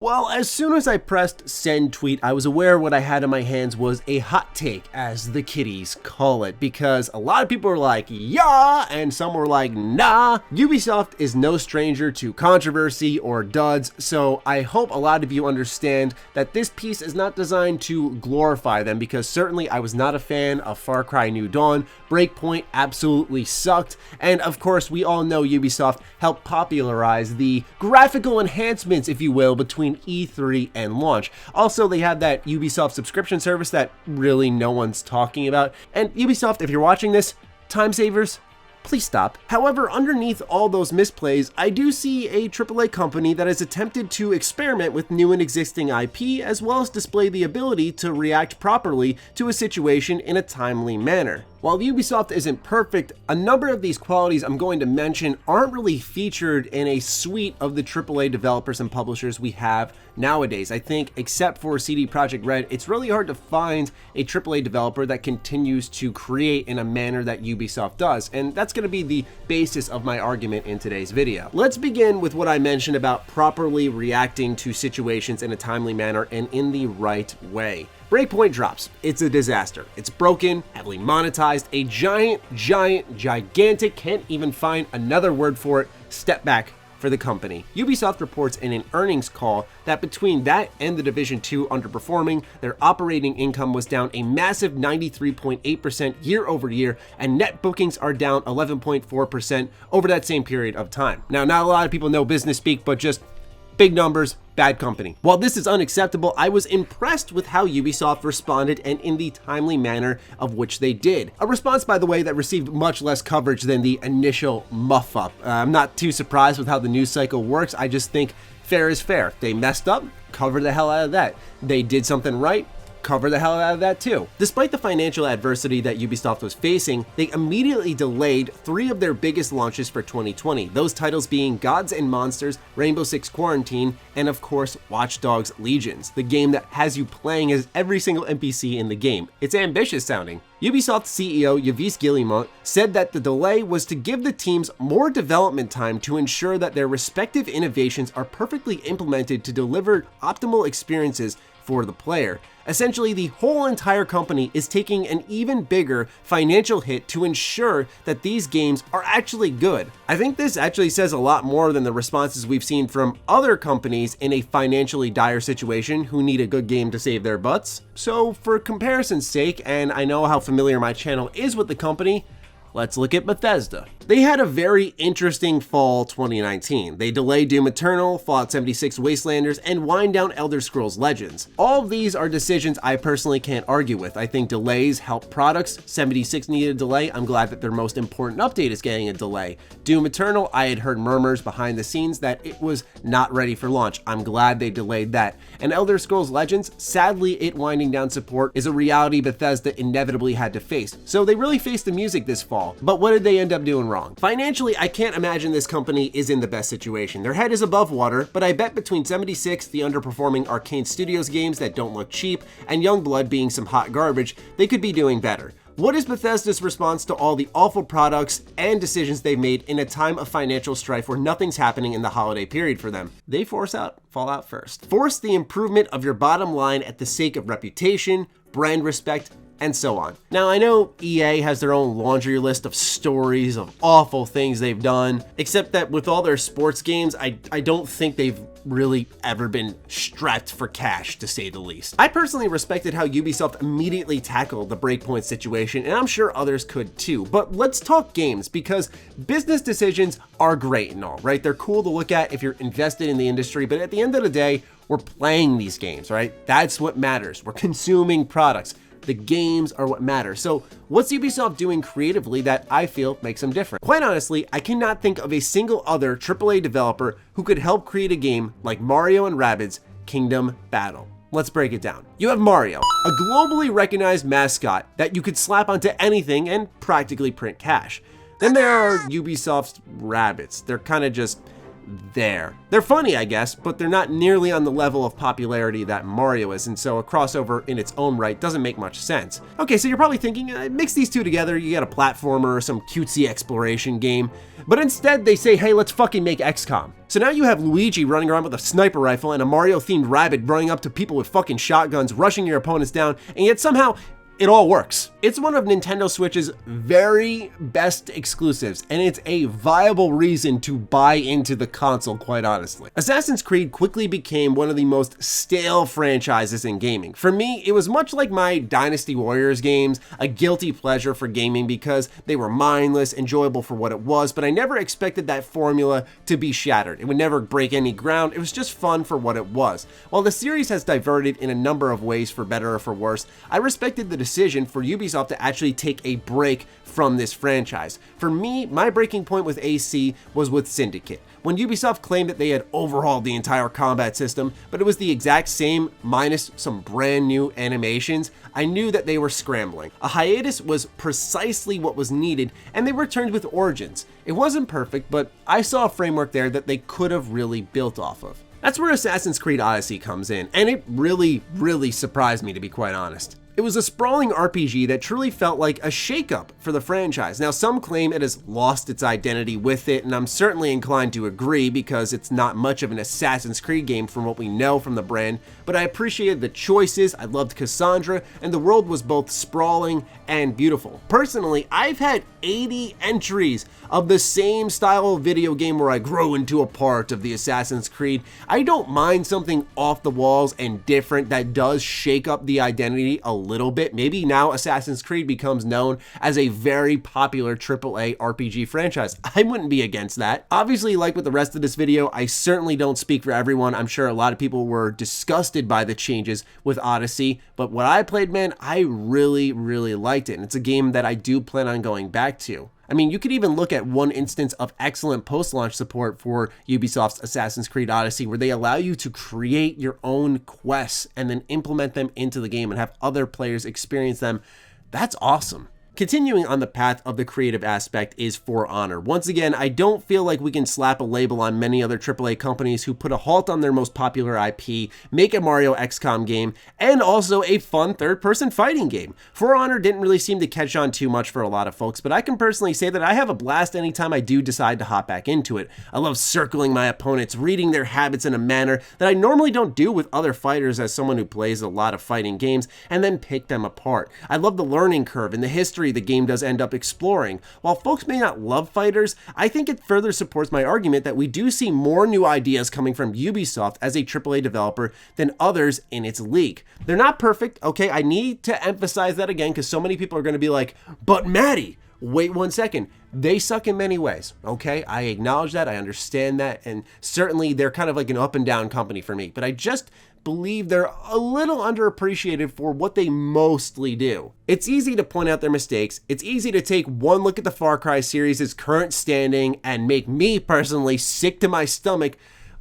Well, as soon as I pressed send tweet, I was aware what I had in my hands was a hot take, as the kiddies call it, because a lot of people were like, yeah, and some were like, nah. Ubisoft is no stranger to controversy or duds, so I hope a lot of you understand that this piece is not designed to glorify them, because certainly I was not a fan of Far Cry New Dawn. Breakpoint absolutely sucked, and of course we all know Ubisoft helped popularize the graphical enhancements, if you will, between E3 and launch. Also, they have that Ubisoft subscription service that really no one's talking about. And Ubisoft, if you're watching this, time savers, please stop. However, underneath all those misplays, I do see a AAA company that has attempted to experiment with new and existing IP, as well as display the ability to react properly to a situation in a timely manner. While Ubisoft isn't perfect, a number of these qualities I'm going to mention aren't really featured in a suite of the AAA developers and publishers we have nowadays. I think, except for CD Projekt Red, it's really hard to find a AAA developer that continues to create in a manner that Ubisoft does, and that's going to be the basis of my argument in today's video. Let's begin with what I mentioned about properly reacting to situations in a timely manner and in the right way. Breakpoint drops. It's a disaster. It's broken, heavily monetized, a gigantic, can't even find another word for it, step back for the company. Ubisoft reports in an earnings call that between that and The Division 2 underperforming, their operating income was down a massive 93.8% year over year, and net bookings are down 11.4% over that same period of time. Now, not a lot of people know business speak, but just big numbers, bad company. While this is unacceptable, I was impressed with how Ubisoft responded and in the timely manner of which they did. A response, by the way, that received much less coverage than the initial muff up. I'm not too surprised with how the news cycle works. I just think fair is fair. They messed up, cover the hell out of that. They did something right, cover the hell out of that too. Despite the financial adversity that Ubisoft was facing, they immediately delayed 3 of their biggest launches for 2020, those titles being Gods and Monsters, Rainbow Six Quarantine, and of course Watch Dogs Legions, the game that has you playing as every single NPC in the game. It's ambitious sounding. Ubisoft CEO Yves Guillemot said that the delay was to give the teams more development time to ensure that their respective innovations are perfectly implemented to deliver optimal experiences for the player. Essentially, the whole entire company is taking an even bigger financial hit to ensure that these games are actually good. I think this actually says a lot more than the responses we've seen from other companies in a financially dire situation who need a good game to save their butts. So for comparison's sake, and I know how familiar my channel is with the company, let's look at Bethesda. They had a very interesting fall 2019. They delayed Doom Eternal, Fallout 76 Wastelanders, and wind down Elder Scrolls Legends. All of these are decisions I personally can't argue with. I think delays help products. 76 needed a delay. I'm glad that their most important update is getting a delay. Doom Eternal, I had heard murmurs behind the scenes that it was not ready for launch. I'm glad they delayed that. And Elder Scrolls Legends, sadly, it winding down support is a reality Bethesda inevitably had to face. So they really faced the music this fall. But what did they end up doing wrong? Financially, I can't imagine this company is in the best situation. Their head is above water, but I bet between 76, the underperforming Arcane Studios games that don't look cheap, and Youngblood being some hot garbage, they could be doing better. What is Bethesda's response to all the awful products and decisions they've made in a time of financial strife where nothing's happening in the holiday period for them? They force out Fallout first. Force the improvement of your bottom line at the sake of reputation, brand respect, and so on. Now, I know EA has their own laundry list of stories of awful things they've done, except that with all their sports games, I don't think they've really ever been strapped for cash, to say the least. I personally respected how Ubisoft immediately tackled the Breakpoint situation, and I'm sure others could too. But let's talk games, because business decisions are great and all, right? They're cool to look at if you're invested in the industry, but at the end of the day, we're playing these games, right? That's what matters. We're consuming products. The games are what matter. So what's Ubisoft doing creatively that I feel makes them different? Quite honestly, I cannot think of a single other AAA developer who could help create a game like Mario and Rabbids Kingdom Battle. Let's break it down. You have Mario, a globally recognized mascot that you could slap onto anything and practically print cash. Then there are Ubisoft's Rabbids. They're kind of just there. They're funny, I guess, but they're not nearly on the level of popularity that Mario is, and so a crossover in its own right doesn't make much sense. Okay, so you're probably thinking, mix these two together, you get a platformer or some cutesy exploration game, but instead they say, hey, let's fucking make XCOM. So now you have Luigi running around with a sniper rifle and a Mario-themed rabbit running up to people with fucking shotguns, rushing your opponents down, and yet somehow it all works. It's one of Nintendo Switch's very best exclusives, and it's a viable reason to buy into the console, quite honestly. Assassin's Creed quickly became one of the most stale franchises in gaming. For me, it was much like my Dynasty Warriors games, a guilty pleasure for gaming because they were mindless, enjoyable for what it was, but I never expected that formula to be shattered. It would never break any ground, it was just fun for what it was. While the series has diverted in a number of ways for better or for worse, I respected the decision for Ubisoft to actually take a break from this franchise. For me, my breaking point with AC was with Syndicate. When Ubisoft claimed that they had overhauled the entire combat system, but it was the exact same minus some brand new animations, I knew that they were scrambling. A hiatus was precisely what was needed, and they returned with Origins. It wasn't perfect, but I saw a framework there that they could have really built off of. That's where Assassin's Creed Odyssey comes in, and it really surprised me, to be quite honest. It was a sprawling RPG that truly felt like a shakeup for the franchise. Now, some claim it has lost its identity with it, and I'm certainly inclined to agree because it's not much of an Assassin's Creed game from what we know from the brand, but I appreciated the choices, I loved Cassandra, and the world was both sprawling and beautiful. Personally, I've had 80 entries of the same style of video game where I grow into a part of the Assassin's Creed. I don't mind something off the walls and different that does shake up the identity a little bit. Maybe now Assassin's Creed becomes known as a very popular AAA RPG franchise. I wouldn't be against that. Obviously, like with the rest of this video, I certainly don't speak for everyone. I'm sure a lot of people were disgusted by the changes with Odyssey, but what I played, man, I really liked it, and it's a game that I do plan on going back to. I mean, you could even look at one instance of excellent post-launch support for Ubisoft's Assassin's Creed Odyssey, where they allow you to create your own quests and then implement them into the game and have other players experience them. That's awesome. Continuing on the path of the creative aspect is For Honor. Once again, I don't feel like we can slap a label on many other AAA companies who put a halt on their most popular IP, make a Mario XCOM game, and also a fun third-person fighting game. For Honor didn't really seem to catch on too much for a lot of folks, but I can personally say that I have a blast anytime I do decide to hop back into it. I love circling my opponents, reading their habits in a manner that I normally don't do with other fighters as someone who plays a lot of fighting games, and then pick them apart. I love the learning curve and the history the game does end up exploring. While folks may not love fighters, I think it further supports my argument that we do see more new ideas coming from Ubisoft as a AAA developer than others in its league. They're not perfect, okay? I need to emphasize that again because so many people are going to be like, but Matty, wait 1 second. They suck in many ways, okay? I acknowledge that, I understand that, and certainly they're kind of like an up and down company for me, but I just believe they're a little underappreciated for what they mostly do. It's easy to point out their mistakes. It's easy to take one look at the Far Cry series' current standing and make me personally sick to my stomach,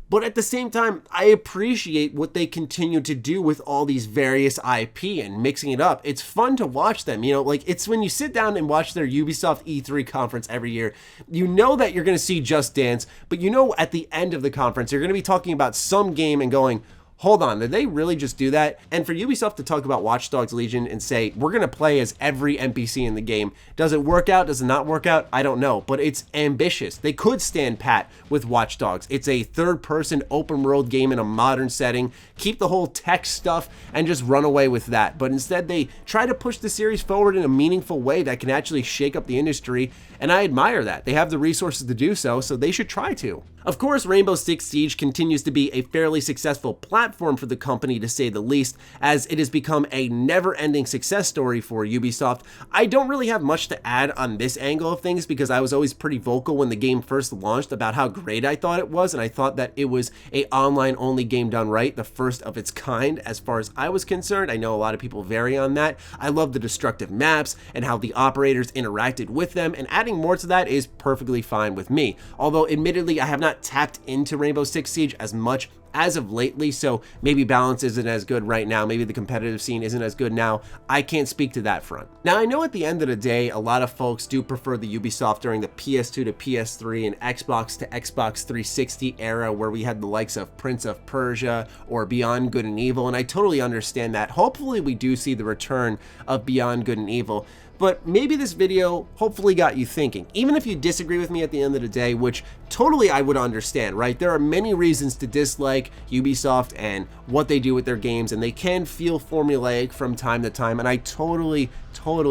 but at the same time, I appreciate what they continue to do with all these various IP and mixing it up. It's fun to watch them, you know, like it's when you sit down and watch their Ubisoft E3 conference every year, you know that you're going to see Just Dance, but you know at the end of the conference, you're going to be talking about some game and going, hold on, did they really just do that? And for Ubisoft to talk about Watch Dogs Legion and say, we're going to play as every NPC in the game, does it work out? Does it not work out? I don't know, but it's ambitious. They could stand pat with Watch Dogs. It's a third-person open-world game in a modern setting. Keep the whole tech stuff and just run away with that. But instead, they try to push the series forward in a meaningful way that can actually shake up the industry, and I admire that. They have the resources to do so, so they should try to. Of course, Rainbow Six Siege continues to be a fairly successful platform for the company, to say the least, as it has become a never-ending success story for Ubisoft. I don't really have much to add on this angle of things because I was always pretty vocal when the game first launched about how great I thought it was, and I thought that it was a online-only game done right, the first of its kind as far as I was concerned. I know a lot of people vary on that. I love the destructive maps and how the operators interacted with them, and adding more to that is perfectly fine with me. Although, admittedly, I have not tapped into Rainbow Six Siege as much as of lately, so maybe balance isn't as good right now, maybe the competitive scene isn't as good now. I can't speak to that front. Now, I know at the end of the day, a lot of folks do prefer the Ubisoft during the PS2 to PS3 and Xbox to Xbox 360 era, where we had the likes of Prince of Persia or Beyond Good and Evil, and I totally understand that. Hopefully we do see the return of Beyond Good and Evil, but maybe this video hopefully got you thinking. Even if you disagree with me at the end of the day, which totally I would understand, right? There are many reasons to dislike Ubisoft and what they do with their games, and they can feel formulaic from time to time, and I totally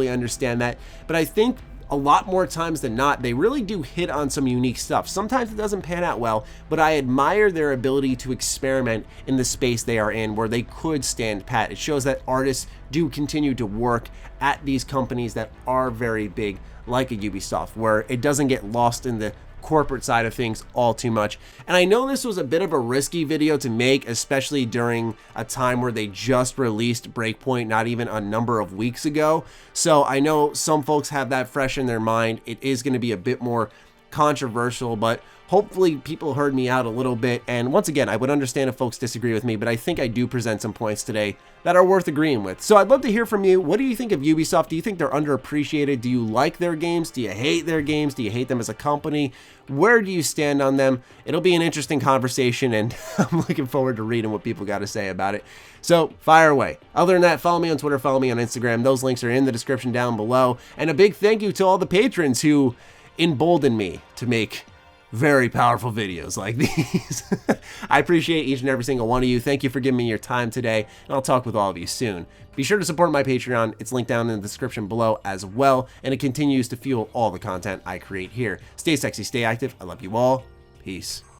understand that. But I think a lot more times than not, they really do hit on some unique stuff. Sometimes it doesn't pan out well, but I admire their ability to experiment in the space they are in where they could stand pat. It shows that artists do continue to work at these companies that are very big, like a Ubisoft, where it doesn't get lost in the corporate side of things all too much. And I know this was a bit of a risky video to make, especially during a time where they just released Breakpoint not even a number of weeks ago. So I know some folks have that fresh in their mind. It is going to be a bit more controversial, but hopefully people heard me out a little bit. And once again, I would understand if folks disagree with me, but I think I do present some points today that are worth agreeing with. So I'd love to hear from you. What do you think of Ubisoft? Do you think they're underappreciated? Do you like their games? Do you hate their games? Do you hate them as a company? Where do you stand on them? It'll be an interesting conversation, and I'm looking forward to reading what people got to say about it. So fire away. Other than that, follow me on Twitter, follow me on Instagram. Those links are in the description down below. And a big thank you to all the patrons who embolden me to make very powerful videos like these. I appreciate each and every single one of you. Thank you for giving me your time today, and I'll talk with all of you soon. Be sure to support my Patreon. It's linked down in the description below as well, and it continues to fuel all the content I create here. Stay sexy, stay active. I love you all. Peace.